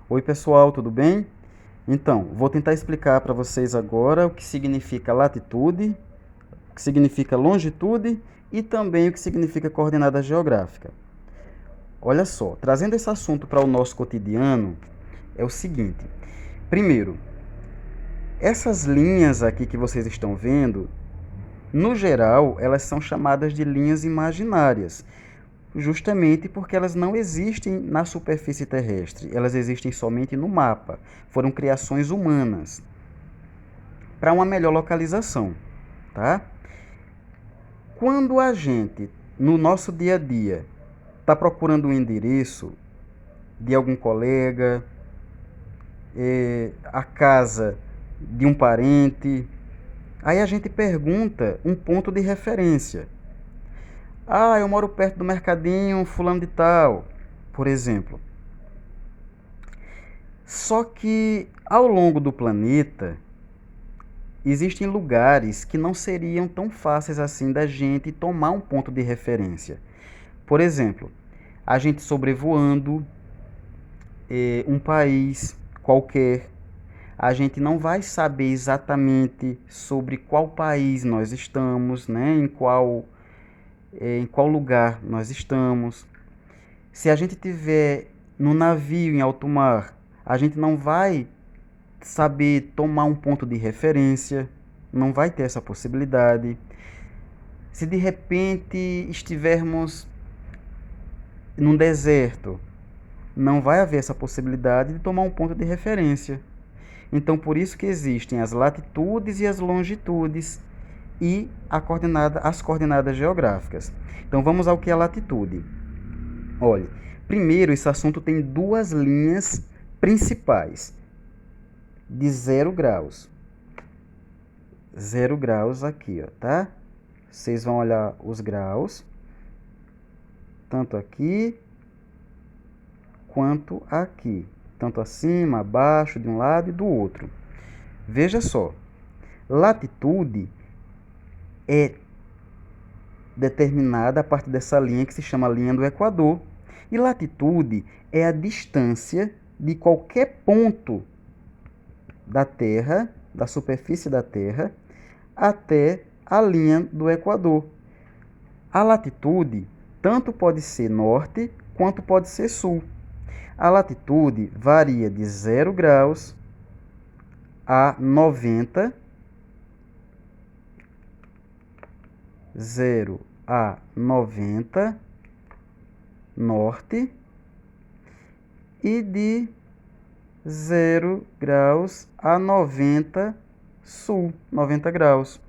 Oi pessoal, tudo bem? Então, vou tentar explicar para vocês agora o que significa latitude, o que significa longitude e também o que significa coordenada geográfica. Olha só, trazendo esse assunto para o nosso cotidiano, é o seguinte. Primeiro, essas linhas aqui que vocês estão vendo, no geral, elas são chamadas de linhas imaginárias, justamente porque elas não existem na superfície terrestre, elas existem somente no mapa. Foram criações humanas para uma melhor localização, tá? Quando a gente, no nosso dia a dia, está procurando um endereço de algum colega, a casa de um parente, aí a gente pergunta um ponto de referência. Ah, eu moro perto do mercadinho fulano de tal, por exemplo. Só que ao longo do planeta existem lugares que não seriam tão fáceis assim da gente tomar um ponto de referência. Por exemplo, a gente sobrevoando um país qualquer, a gente não vai saber exatamente sobre qual país nós estamos, né? Em qual lugar nós estamos. Se a gente tiver no navio em alto mar, a gente não vai saber tomar um ponto de referência, não vai ter essa possibilidade. Se de repente estivermos num deserto, não vai haver essa possibilidade de tomar um ponto de referência. Então, por isso que existem as latitudes e as longitudes e as coordenadas geográficas. Então, vamos ao que é a latitude. Olha, primeiro, esse assunto tem duas linhas principais de 0 graus. 0 graus aqui, ó, tá? Vocês vão olhar os graus, tanto aqui quanto aqui. Tanto acima, abaixo, de um lado e do outro. Veja só, latitude é determinada a partir dessa linha que se chama linha do Equador. E latitude é a distância de qualquer ponto da Terra, da superfície da Terra, até a linha do Equador. A latitude tanto pode ser norte quanto pode ser sul. A latitude varia de 0 graus a 90, 0 a 90 norte e de 0 graus a 90 sul, 90 graus.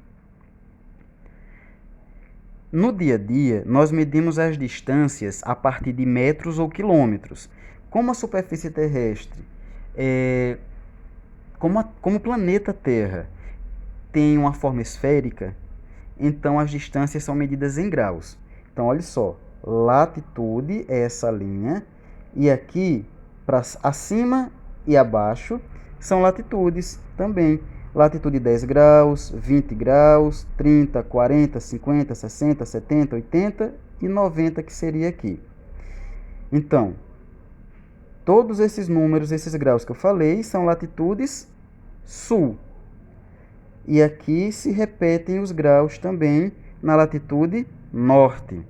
No dia a dia, nós medimos as distâncias a partir de metros ou quilômetros. Como a superfície terrestre, como o planeta Terra tem uma forma esférica, então as distâncias são medidas em graus. Então, olha só, latitude é essa linha, e aqui, para acima e abaixo, são latitudes também. Latitude 10 graus, 20 graus, 30, 40, 50, 60, 70, 80 e 90, que seria aqui. Então, todos esses números, esses graus que eu falei, são latitudes sul. E aqui se repetem os graus também na latitude norte. Vou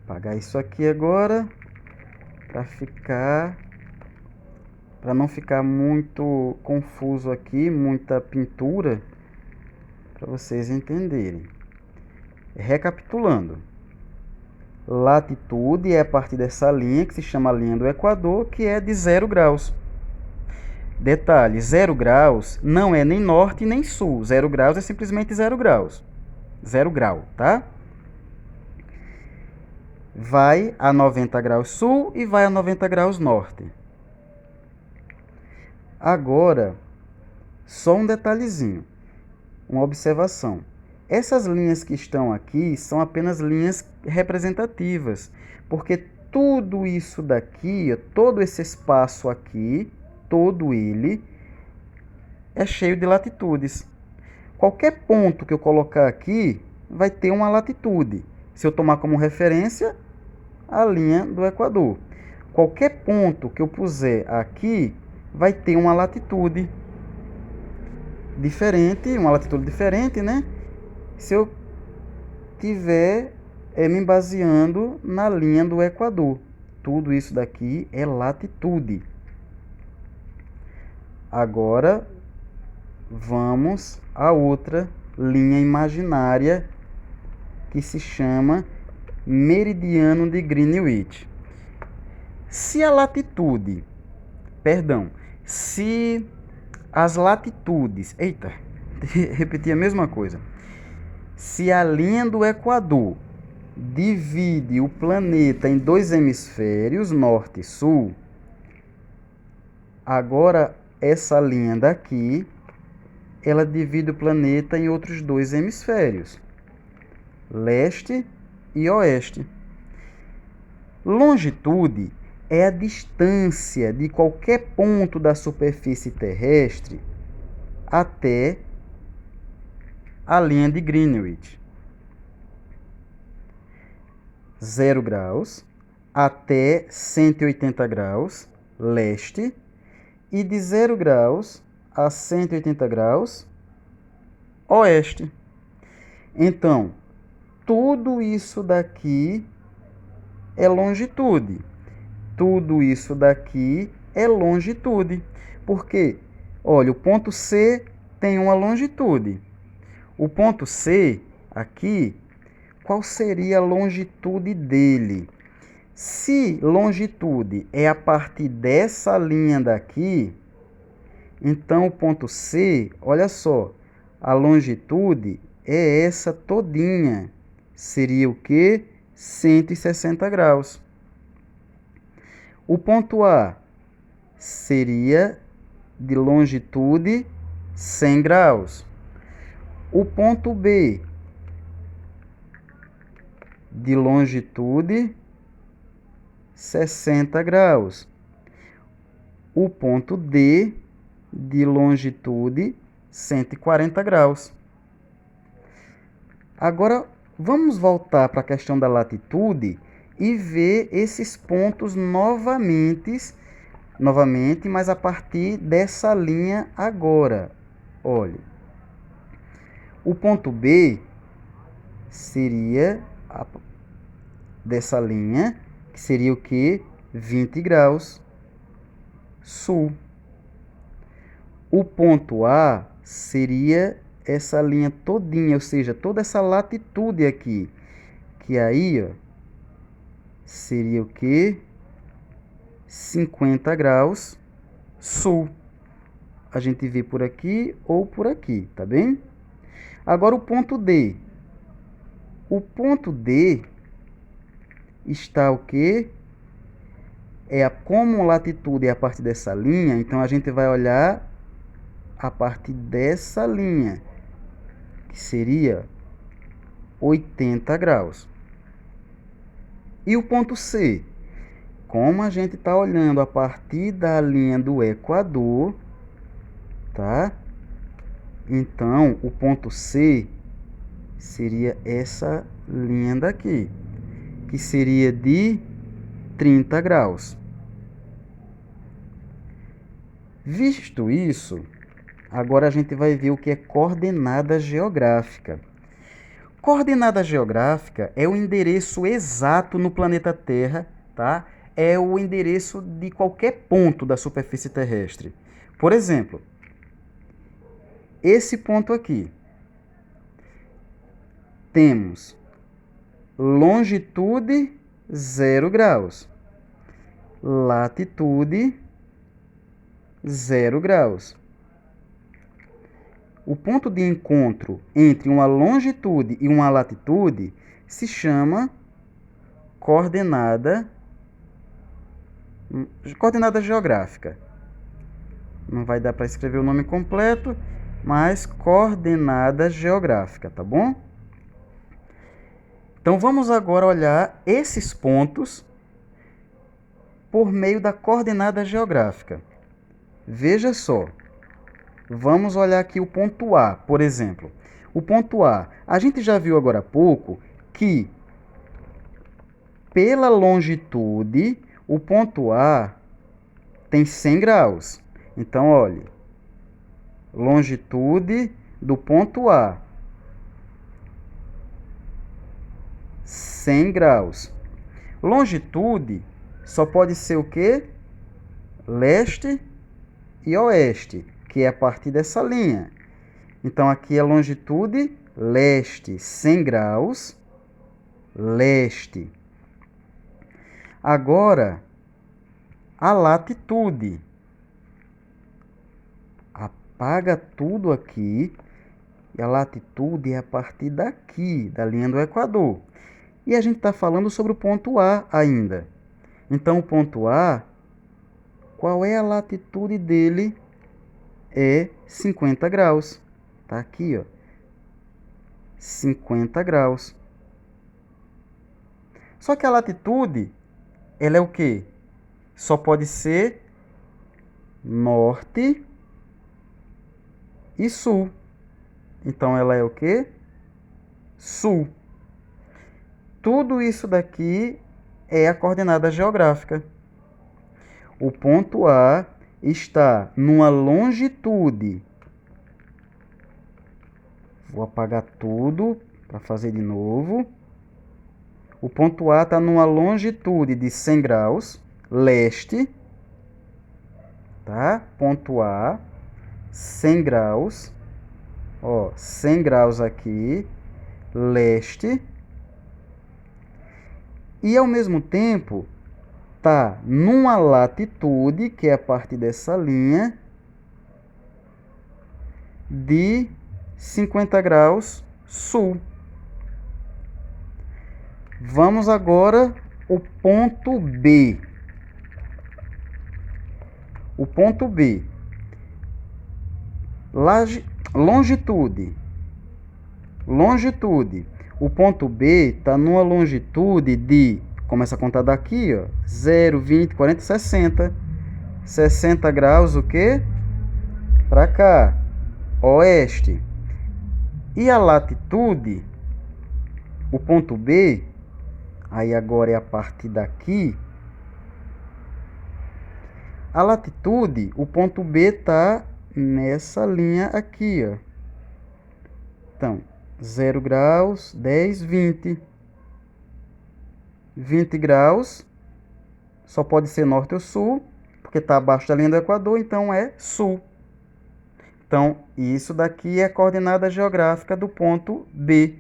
apagar isso aqui agora para não ficar muito confuso aqui, muita pintura, para vocês entenderem. Recapitulando. Latitude é a partir dessa linha, que se chama linha do Equador, que é de 0 graus. Detalhe, 0 graus não é nem norte nem sul. 0 graus é simplesmente 0 graus. 0 grau, tá? Vai a 90 graus sul e vai a 90 graus norte. Agora, só um detalhezinho, uma observação. Essas linhas que estão aqui são apenas linhas representativas, porque tudo isso daqui, todo esse espaço aqui, todo ele é cheio de latitudes. Qualquer ponto que eu colocar aqui vai ter uma latitude. Se eu tomar como referência a linha do Equador. qualquer ponto que eu puser aqui vai ter uma latitude diferente, né? Se eu tiver me baseando na linha do Equador. Tudo isso daqui é latitude. Agora, vamos a outra linha imaginária que se chama meridiano de Greenwich. Se as latitudes, repetir a mesma coisa. Se a linha do Equador divide o planeta em dois hemisférios, norte e sul, agora essa linha daqui, ela divide o planeta em outros dois hemisférios, leste e oeste. Longitude é a distância de qualquer ponto da superfície terrestre até a linha de Greenwich. 0 graus até 180 graus, leste, e de 0 graus a 180 graus, oeste. Então, tudo isso daqui é longitude. Tudo isso daqui é longitude. Porque, olha, o ponto C tem uma longitude. O ponto C, aqui, qual seria a longitude dele? Se longitude é a partir dessa linha daqui, então o ponto C, olha só, a longitude é essa todinha. Seria o quê? 160 graus. O ponto A seria de longitude 100 graus. O ponto B de longitude 60 graus. O ponto D de longitude 140 graus. Agora, vamos voltar para a questão da latitude e ver esses pontos novamente, mas a partir dessa linha agora. Olha, o ponto B seria dessa linha, que seria o que? 20 graus sul. O ponto A seria essa linha todinha, ou seja, toda essa latitude aqui, que aí, ó, seria o que? 50 graus sul. A gente vê por aqui ou por aqui, tá bem? Agora o ponto D. O ponto D está o quê? Como latitude é a partir dessa linha, então a gente vai olhar a partir dessa linha, que seria 80 graus. E o ponto C? Como a gente está olhando a partir da linha do Equador, tá? Então, o ponto C seria essa linha daqui, que seria de 30 graus. Visto isso, agora a gente vai ver o que é coordenada geográfica. Coordenada geográfica é o endereço exato no planeta Terra, tá? É o endereço de qualquer ponto da superfície terrestre. Por exemplo, esse ponto aqui. Temos longitude 0 graus, latitude 0 graus. O ponto de encontro entre uma longitude e uma latitude se chama coordenada geográfica. Não vai dar para escrever o nome completo, mas coordenada geográfica, tá bom? Então vamos agora olhar esses pontos por meio da coordenada geográfica. Veja só. Vamos olhar aqui o ponto A, por exemplo. O ponto A, a gente já viu agora há pouco que pela longitude O ponto A tem 100 graus. Então, olhe, longitude do ponto A, 100 graus. Longitude só pode ser o quê? Leste e oeste, que é a partir dessa linha. Então, aqui é longitude leste, 100 graus, leste. Agora, a latitude. Apaga tudo aqui. E a latitude é a partir daqui, da linha do Equador. E a gente está falando sobre o ponto A ainda. Então, o ponto A, qual é a latitude dele? É 50 graus. Está aqui, ó. 50 graus. Só que a latitude, ela é o quê? Só pode ser norte e sul. Então, ela é o quê? Sul. Tudo isso daqui é a coordenada geográfica. O ponto A está numa longitude. Vou apagar tudo para fazer de novo. O ponto A está numa longitude de 100 graus, leste. Tá? Ponto A, 100 graus. Ó, 100 graus aqui, leste. E ao mesmo tempo, tá numa latitude, que é a partir dessa linha, de 50 graus sul. Vamos agora ao ponto B. O ponto B. Longitude. Longitude. O ponto B está numa longitude de, começa a contar daqui, ó, 0, 20, 40, 60. 60 graus o quê? Para cá, oeste. E a latitude, o ponto B, aí agora é a partir daqui. A latitude, o ponto B está nessa linha aqui, ó. Então, 0 graus, 10, 20. 20 graus, só pode ser norte ou sul, porque está abaixo da linha do Equador, então é sul. Então, isso daqui é a coordenada geográfica do ponto B.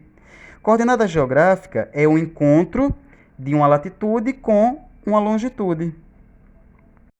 Coordenada geográfica é o encontro de uma latitude com uma longitude.